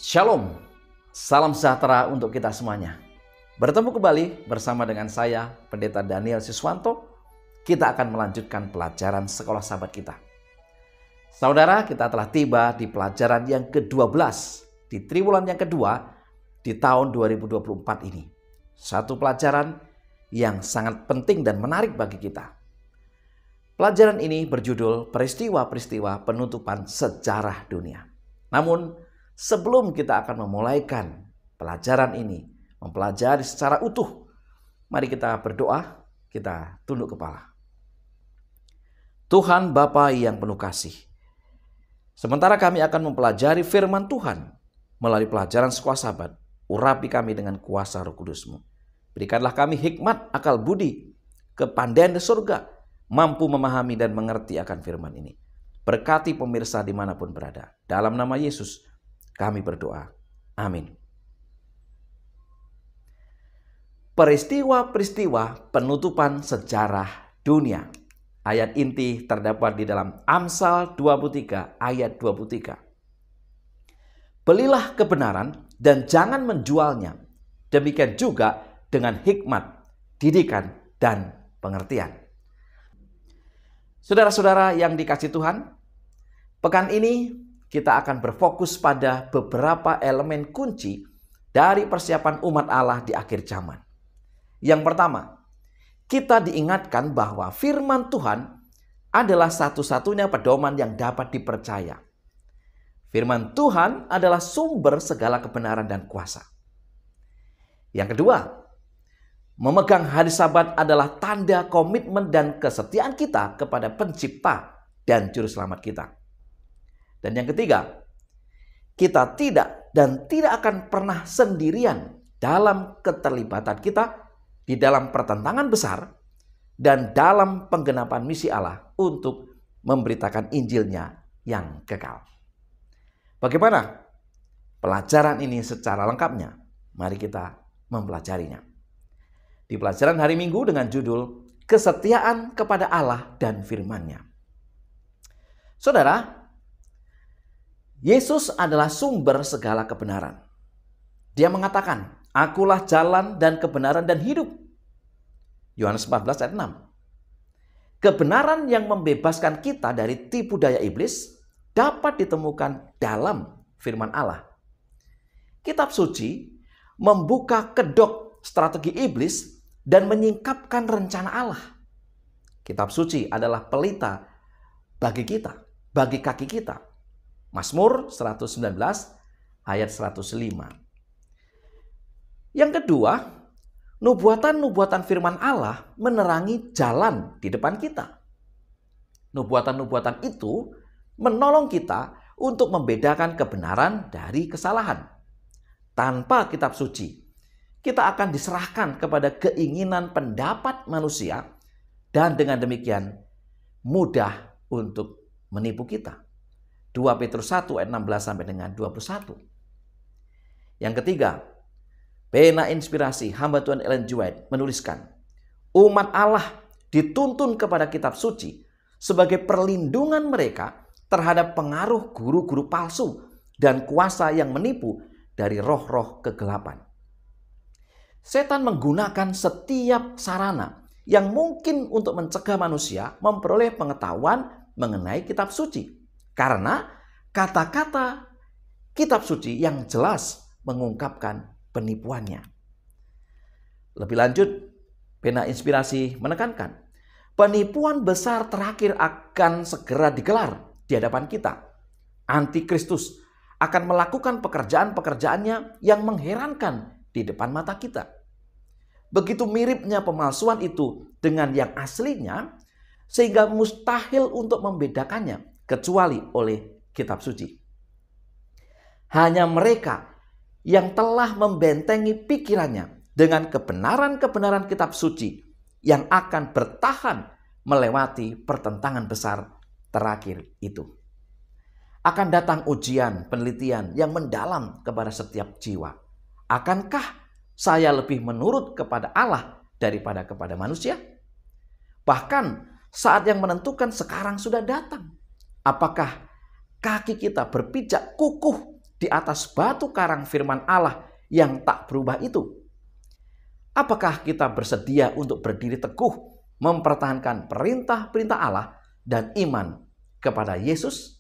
Shalom, salam sejahtera untuk kita semuanya. Bertemu kembali bersama dengan saya, Pendeta Daniel Siswanto. Kita akan melanjutkan pelajaran sekolah sahabat kita. Saudara, kita telah tiba di pelajaran yang ke-12 di triwulan yang kedua di tahun 2024 ini. Satu pelajaran yang sangat penting dan menarik bagi kita. Pelajaran ini berjudul Peristiwa-peristiwa Penutupan Sejarah Dunia. Namun, sebelum kita akan memulaikan pelajaran ini, mempelajari secara utuh, mari kita berdoa, kita tunduk kepala. Tuhan Bapa yang penuh kasih, sementara kami akan mempelajari firman Tuhan melalui pelajaran sekolah sahabat, urapi kami dengan kuasa Roh Kudus-Mu. Berikanlah kami hikmat, akal budi, kepandaian di surga, mampu memahami dan mengerti akan firman ini. Berkati pemirsa dimanapun berada. Dalam nama Yesus kami berdoa. Amin. Peristiwa-peristiwa penutupan sejarah dunia. Ayat inti terdapat di dalam Amsal 23 ayat 23. Belilah kebenaran dan jangan menjualnya. Demikian juga dengan hikmat, didikan, dan pengertian. Saudara-saudara yang dikasihi Tuhan, pekan ini kita akan berfokus pada beberapa elemen kunci dari persiapan umat Allah di akhir zaman. Yang pertama, kita diingatkan bahwa firman Tuhan adalah satu-satunya pedoman yang dapat dipercaya. Firman Tuhan adalah sumber segala kebenaran dan kuasa. Yang kedua, memegang hari Sabat adalah tanda komitmen dan kesetiaan kita kepada Pencipta dan Juru Selamat kita. Dan yang ketiga, kita tidak akan pernah sendirian dalam keterlibatan kita di dalam pertentangan besar dan dalam penggenapan misi Allah untuk memberitakan Injilnya yang kekal. Bagaimana pelajaran ini secara lengkapnya? Mari kita mempelajarinya. Di pelajaran hari Minggu dengan judul Kesetiaan kepada Allah dan Firman-Nya. Saudara, Yesus adalah sumber segala kebenaran. Dia mengatakan, "Akulah jalan dan kebenaran dan hidup." Yohanes 14 ayat 6. Kebenaran yang membebaskan kita dari tipu daya iblis dapat ditemukan dalam firman Allah. Kitab suci membuka kedok strategi iblis dan menyingkapkan rencana Allah. Kitab suci adalah pelita bagi kita, bagi kaki kita. Mazmur 119 ayat 105. Yang kedua, nubuatan-nubuatan firman Allah menerangi jalan di depan kita. Nubuatan-nubuatan itu menolong kita untuk membedakan kebenaran dari kesalahan. Tanpa kitab suci, kita akan diserahkan kepada keinginan pendapat manusia dan dengan demikian mudah untuk menipu kita. 2 Petrus 1 ayat 16 sampai dengan 21. Yang ketiga, pena inspirasi hamba Tuhan Ellen G. White menuliskan, umat Allah dituntun kepada kitab suci sebagai perlindungan mereka terhadap pengaruh guru-guru palsu dan kuasa yang menipu dari roh-roh kegelapan. Setan menggunakan setiap sarana yang mungkin untuk mencegah manusia memperoleh pengetahuan mengenai kitab suci. Karena kata-kata kitab suci yang jelas mengungkapkan penipuannya. Lebih lanjut, pena inspirasi menekankan, penipuan besar terakhir akan segera digelar di hadapan kita. Antikristus akan melakukan pekerjaan-pekerjaannya yang mengherankan di depan mata kita. Begitu miripnya pemalsuan itu dengan yang aslinya, sehingga mustahil untuk membedakannya kecuali oleh kitab suci. Hanya mereka yang telah membentengi pikirannya dengan kebenaran-kebenaran kitab suci yang akan bertahan melewati pertentangan besar terakhir itu. Akan datang ujian, penelitian yang mendalam kepada setiap jiwa. Akankah saya lebih menurut kepada Allah daripada kepada manusia? Bahkan saat yang menentukan sekarang sudah datang. Apakah kaki kita berpijak kukuh di atas batu karang firman Allah yang tak berubah itu? Apakah kita bersedia untuk berdiri teguh mempertahankan perintah-perintah Allah dan iman kepada Yesus?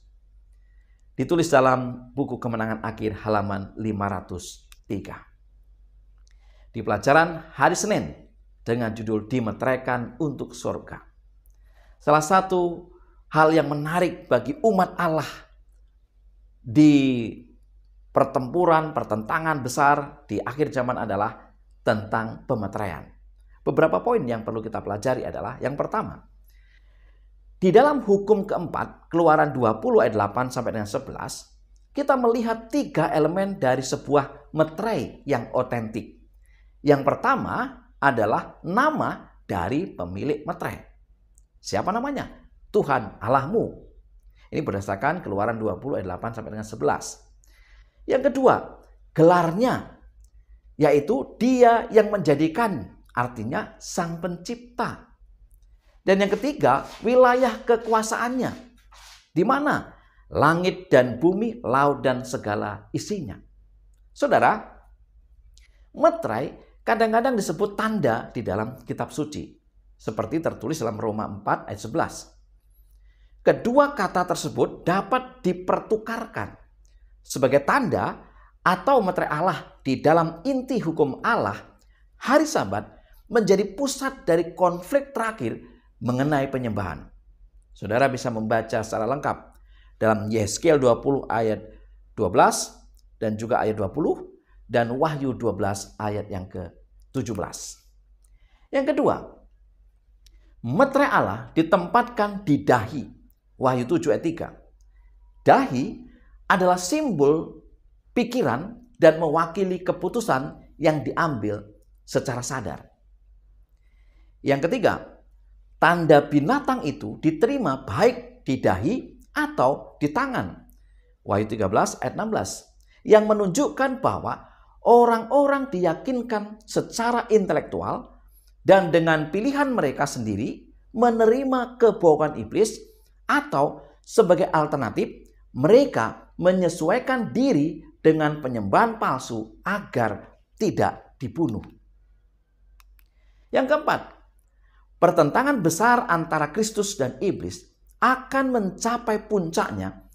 Ditulis dalam buku Kemenangan Akhir halaman 503. Di pelajaran hari Senin dengan judul Dimeteraikan untuk Surga. Salah satu hal yang menarik bagi umat Allah di pertempuran-pertentangan besar di akhir zaman adalah tentang pemeteraian. Beberapa poin yang perlu kita pelajari adalah yang pertama, di dalam hukum keempat, Keluaran 20 ayat 8 sampai dengan 11, kita melihat 3 elemen dari sebuah meterai yang otentik. Yang pertama adalah nama dari pemilik meterai. Siapa namanya? Tuhan Allahmu. Ini berdasarkan Keluaran 20 ayat 8 sampai dengan 11. Yang kedua, gelarnya, yaitu Dia yang menjadikan, artinya Sang Pencipta. Dan yang ketiga, wilayah kekuasaannya. Di mana? Langit dan bumi, laut dan segala isinya. Saudara, meterai kadang-kadang disebut tanda di dalam kitab suci, seperti tertulis dalam Roma 4 ayat 11. Kedua kata tersebut dapat dipertukarkan sebagai tanda atau meterai Allah di dalam inti hukum Allah. Hari Sabat menjadi pusat dari konflik terakhir mengenai penyembahan. Saudara bisa membaca secara lengkap dalam Yeskiel 20 ayat 12 dan juga ayat 20 dan Wahyu 12 ayat yang ke-17. Yang kedua, meterai Allah ditempatkan di dahi. Wahyu 7 ayat 3. Dahi adalah simbol pikiran dan mewakili keputusan yang diambil secara sadar. Yang ketiga, tanda binatang itu diterima baik di dahi atau di tangan. Wahyu 13 ayat 16. Yang menunjukkan bahwa orang-orang diyakinkan secara intelektual dan dengan pilihan mereka sendiri menerima kebohongan iblis, atau sebagai alternatif mereka menyesuaikan diri dengan penyembahan palsu agar tidak dibunuh. Yang keempat, pertentangan besar antara Kristus dan iblis akan mencapai puncaknya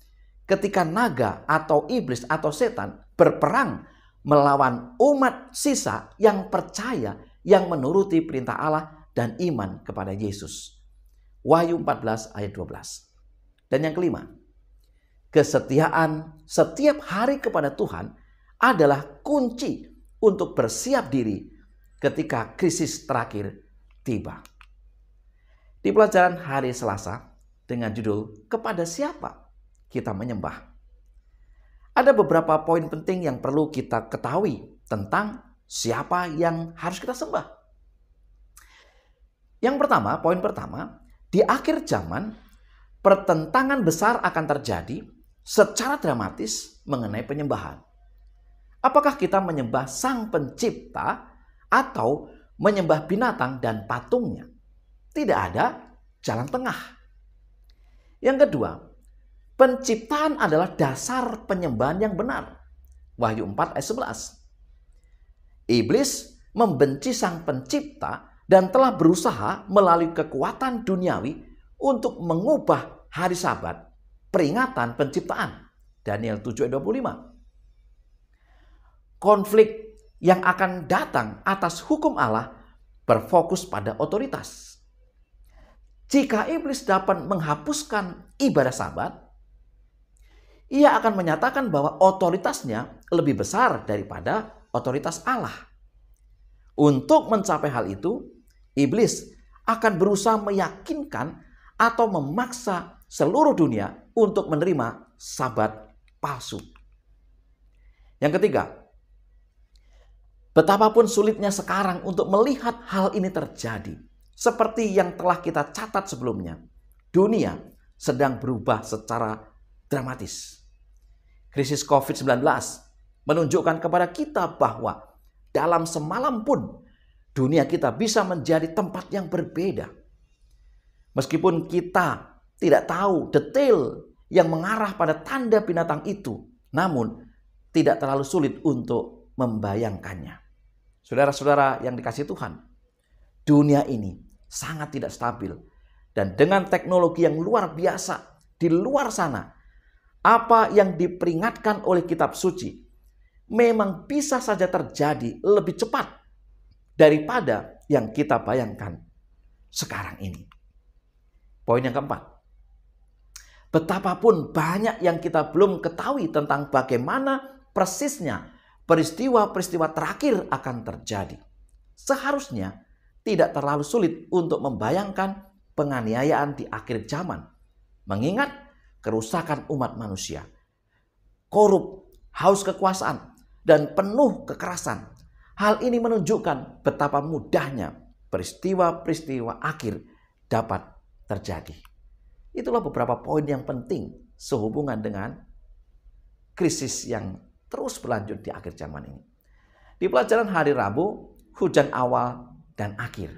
ketika naga atau iblis atau setan berperang melawan umat sisa yang percaya, yang menuruti perintah Allah dan iman kepada Yesus. Wahyu 14 ayat 12. Dan yang kelima, kesetiaan setiap hari kepada Tuhan adalah kunci untuk bersiap diri ketika krisis terakhir tiba. Di pelajaran hari Selasa dengan judul Kepada Siapa Kita Menyembah, ada beberapa poin penting yang perlu kita ketahui tentang siapa yang harus kita sembah. Yang pertama, poin pertama, di akhir zaman pertentangan besar akan terjadi secara dramatis mengenai penyembahan. Apakah kita menyembah Sang Pencipta atau menyembah binatang dan patungnya? Tidak ada jalan tengah. Yang kedua, penciptaan adalah dasar penyembahan yang benar. Wahyu 4 ayat 11. Iblis membenci Sang Pencipta dan telah berusaha melalui kekuatan duniawi untuk mengubah hari Sabat, peringatan penciptaan. Daniel 7 ayat 25. Konflik yang akan datang atas hukum Allah berfokus pada otoritas. Jika iblis dapat menghapuskan ibadah Sabat, ia akan menyatakan bahwa otoritasnya lebih besar daripada otoritas Allah. Untuk mencapai hal itu, iblis akan berusaha meyakinkan atau memaksa seluruh dunia untuk menerima Sabat palsu. Yang ketiga, betapapun sulitnya sekarang untuk melihat hal ini terjadi, seperti yang telah kita catat sebelumnya, dunia sedang berubah secara dramatis. Krisis COVID-19 menunjukkan kepada kita bahwa dalam semalam pun dunia kita bisa menjadi tempat yang berbeda. Meskipun kita tidak tahu detail yang mengarah pada tanda binatang itu, namun tidak terlalu sulit untuk membayangkannya. Saudara-saudara yang dikasihi Tuhan, dunia ini sangat tidak stabil. Dan dengan teknologi yang luar biasa di luar sana, apa yang diperingatkan oleh kitab suci memang bisa saja terjadi lebih cepat daripada yang kita bayangkan sekarang ini. Poin yang keempat, betapapun banyak yang kita belum ketahui tentang bagaimana persisnya peristiwa-peristiwa terakhir akan terjadi. Seharusnya tidak terlalu sulit untuk membayangkan penganiayaan di akhir zaman, mengingat kerusakan umat manusia, korup, haus kekuasaan, dan penuh kekerasan. Hal ini menunjukkan betapa mudahnya peristiwa-peristiwa akhir dapat terjadi. Itulah beberapa poin yang penting sehubungan dengan krisis yang terus berlanjut di akhir zaman ini. Di pelajaran hari Rabu, hujan awal dan akhir.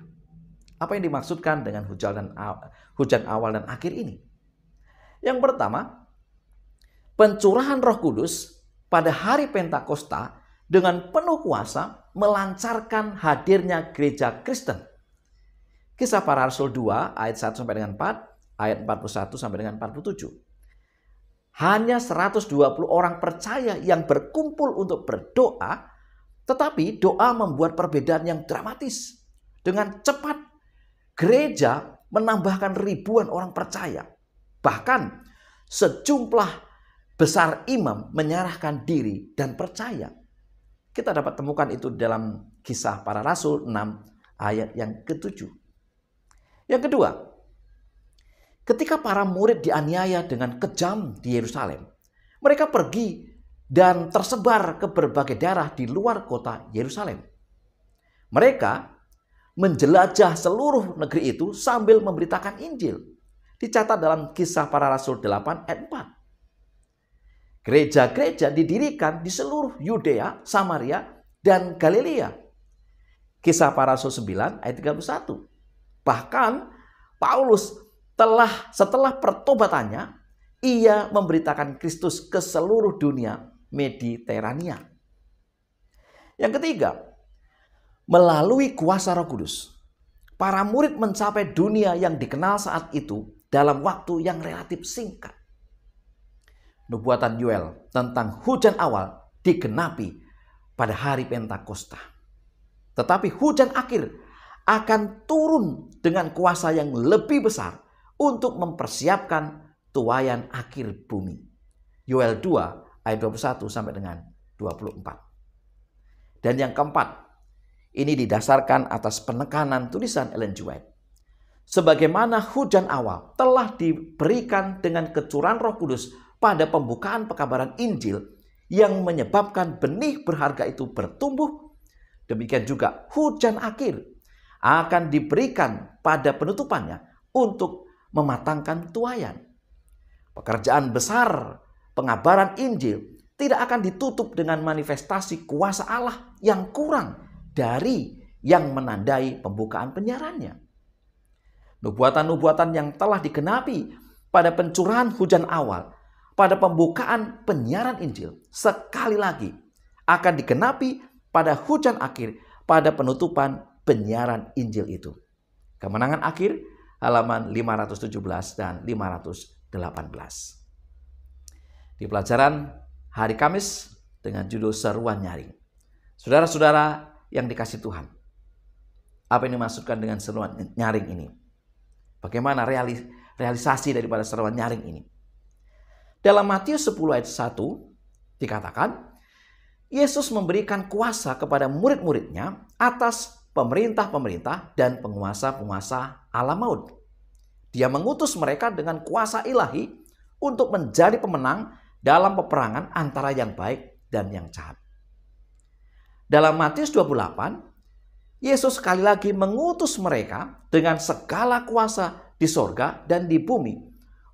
Apa yang dimaksudkan dengan hujan awal dan akhir ini? Yang pertama, pencurahan Roh Kudus pada hari Pentakosta dengan penuh kuasa melancarkan hadirnya gereja Kristen. Kisah Para Rasul 2 ayat 1 sampai dengan 4, ayat 41 sampai dengan 47. Hanya 120 orang percaya yang berkumpul untuk berdoa, tetapi doa membuat perbedaan yang dramatis. Dengan cepat, gereja menambahkan ribuan orang percaya. Bahkan sejumlah besar imam menyerahkan diri dan percaya. Kita dapat temukan itu dalam Kisah Para Rasul 6 ayat yang ke-7. Yang kedua, ketika para murid dianiaya dengan kejam di Yerusalem, mereka pergi dan tersebar ke berbagai daerah di luar kota Yerusalem. Mereka menjelajah seluruh negeri itu sambil memberitakan Injil. Dicatat dalam Kisah Para Rasul 8 ayat 4. Gereja-gereja didirikan di seluruh Yudea, Samaria, dan Galilea. Kisah Para Rasul 9 ayat 31. Bahkan Paulus setelah pertobatannya, ia memberitakan Kristus ke seluruh dunia Mediterania. Yang ketiga, melalui kuasa Roh Kudus, para murid mencapai dunia yang dikenal saat itu dalam waktu yang relatif singkat. Nubuatan Yoel tentang hujan awal digenapi pada hari Pentakosta. Tetapi hujan akhir akan turun dengan kuasa yang lebih besar untuk mempersiapkan tuaian akhir bumi. Yoel 2 ayat 21 sampai dengan 24. Dan yang keempat, ini didasarkan atas penekanan tulisan Ellen G. White. Sebagaimana hujan awal telah diberikan dengan kecurahan Roh Kudus pada pembukaan pekabaran Injil yang menyebabkan benih berharga itu bertumbuh, demikian juga hujan akhir akan diberikan pada penutupannya untuk mematangkan tuaian. Pekerjaan besar pengabaran Injil tidak akan ditutup dengan manifestasi kuasa Allah yang kurang dari yang menandai pembukaan penyiarannya. Nubuatan-nubuatan yang telah digenapi pada pencurahan hujan awal, pada pembukaan penyiaran Injil, sekali lagi akan digenapi pada hujan akhir, pada penutupan penyiaran Injil itu. Kemenangan akhir, halaman 517 dan 518. Di pelajaran hari Kamis dengan judul Seruan Nyaring. Saudara-saudara yang dikasihi Tuhan, apa yang dimaksudkan dengan seruan nyaring ini? Bagaimana realisasi daripada seruan nyaring ini? Dalam Matius 10 ayat 1 dikatakan, Yesus memberikan kuasa kepada murid-muridnya atas pemerintah-pemerintah dan penguasa-penguasa alam maut. Dia mengutus mereka dengan kuasa ilahi untuk menjadi pemenang dalam peperangan antara yang baik dan yang jahat. Dalam Matius 28, Yesus sekali lagi mengutus mereka dengan segala kuasa di sorga dan di bumi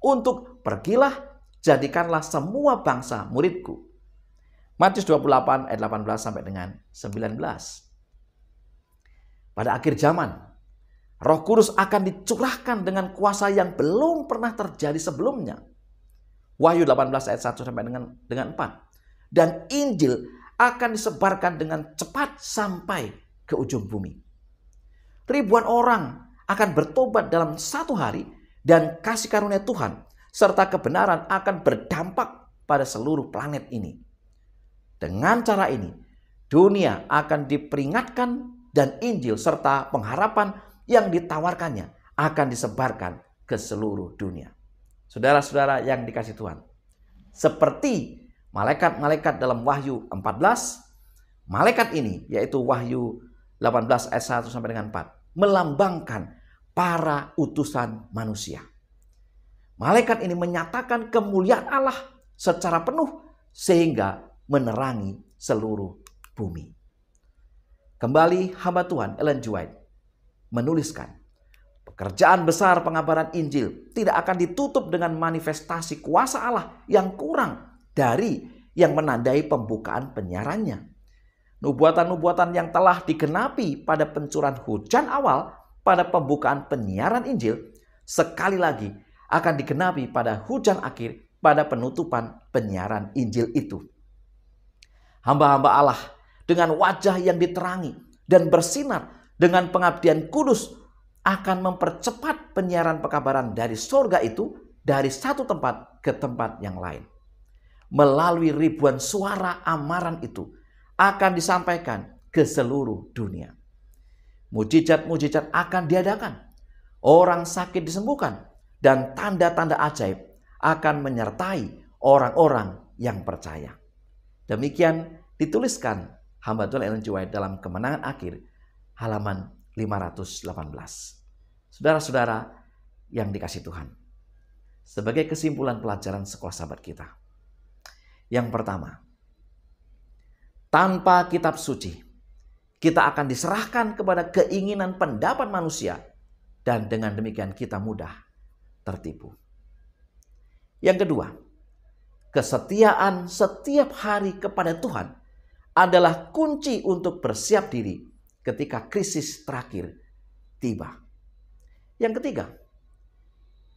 untuk pergilah, jadikanlah semua bangsa muridku. Matius 28 ayat 18 sampai dengan 19. Pada akhir zaman, Roh Kudus akan dicurahkan dengan kuasa yang belum pernah terjadi sebelumnya. Wahyu 18 ayat 1 sampai dengan 4. dan Injil akan disebarkan dengan cepat sampai ke ujung bumi. Ribuan orang akan bertobat dalam satu hari dan kasih karunia Tuhan serta kebenaran akan berdampak pada seluruh planet ini. Dengan cara ini, dunia akan diperingatkan dan Injil serta pengharapan yang ditawarkannya akan disebarkan ke seluruh dunia. Saudara-saudara yang dikasihi Tuhan, seperti malaikat-malaikat dalam Wahyu 14, malaikat ini yaitu Wahyu 18 ayat 1 sampai dengan 4 melambangkan para utusan manusia. Malaikat ini menyatakan kemuliaan Allah secara penuh sehingga menerangi seluruh bumi. Kembali hamba Tuhan Ellen G. White menuliskan, pekerjaan besar pengabaran Injil tidak akan ditutup dengan manifestasi kuasa Allah yang kurang dari yang menandai pembukaan penyiarannya. Nubuatan-nubuatan yang telah digenapi pada pencurahan hujan awal pada pembukaan penyiaran Injil sekali lagi akan digenapi pada hujan akhir pada penutupan penyiaran Injil itu. Hamba-hamba Allah dengan wajah yang diterangi dan bersinar dengan pengabdian kudus akan mempercepat penyiaran pekabaran dari surga itu dari satu tempat ke tempat yang lain. Melalui ribuan suara amaran itu akan disampaikan ke seluruh dunia. Mujizat-mujizat akan diadakan, orang sakit disembuhkan, dan tanda-tanda ajaib akan menyertai orang-orang yang percaya. Demikian dituliskan hamba Tuhan Ellen G. White dalam Kemenangan Akhir halaman 518. Saudara-saudara yang dikasihi Tuhan, sebagai kesimpulan pelajaran sekolah sahabat kita. Yang pertama, tanpa kitab suci, kita akan diserahkan kepada keinginan pendapat manusia dan dengan demikian kita mudah tertipu. Yang kedua, kesetiaan setiap hari kepada Tuhan adalah kunci untuk bersiap diri ketika krisis terakhir tiba. Yang ketiga,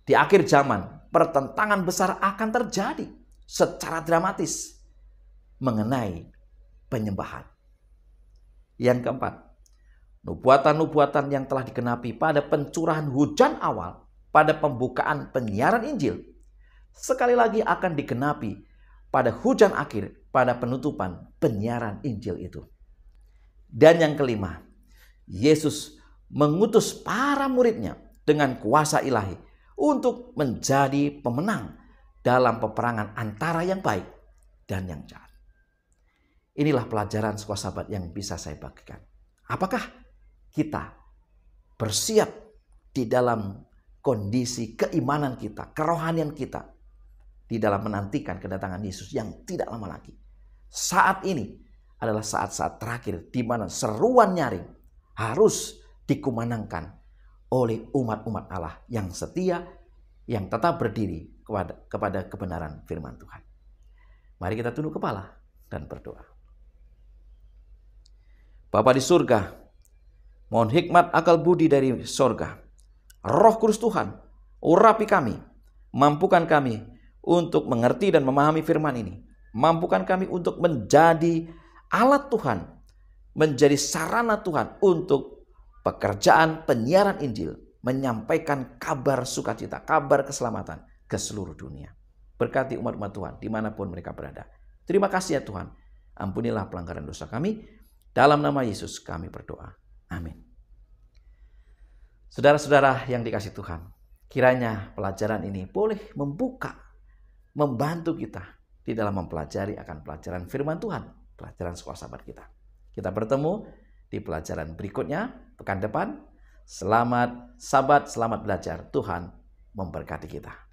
di akhir zaman pertentangan besar akan terjadi secara dramatis mengenai penyembahan. Yang keempat, nubuatan-nubuatan yang telah digenapi pada pencurahan hujan awal pada pembukaan penyiaran Injil sekali lagi akan digenapi pada hujan akhir pada penutupan penyiaran Injil itu. Dan yang kelima, Yesus mengutus para muridnya dengan kuasa ilahi untuk menjadi pemenang dalam peperangan antara yang baik dan yang jahat. Inilah pelajaran sekolah sahabat yang bisa saya bagikan. Apakah kita bersiap di dalam kondisi keimanan kita, kerohanian kita, di dalam menantikan kedatangan Yesus yang tidak lama lagi? Saat ini adalah saat-saat terakhir di mana seruan nyaring harus dikumandangkan oleh umat-umat Allah yang setia, yang tetap berdiri kepada kebenaran firman Tuhan. Mari kita tunduk kepala dan berdoa. Bapa di surga, mohon hikmat akal budi dari surga. Roh Kudus Tuhan, urapi kami, mampukan kami untuk mengerti dan memahami firman ini. Mampukan kami untuk menjadi alat Tuhan, menjadi sarana Tuhan untuk pekerjaan penyiaran Injil, menyampaikan kabar sukacita, kabar keselamatan ke seluruh dunia. Berkati umat-umat Tuhan dimanapun mereka berada. Terima kasih ya Tuhan, ampunilah pelanggaran dosa kami. Dalam nama Yesus kami berdoa. Amin. Saudara-saudara yang dikasihi Tuhan, kiranya pelajaran ini boleh membantu kita di dalam mempelajari akan pelajaran firman Tuhan, pelajaran sekolah sahabat kita. Kita bertemu di pelajaran berikutnya pekan depan. Selamat sahabat, selamat belajar. Tuhan memberkati kita.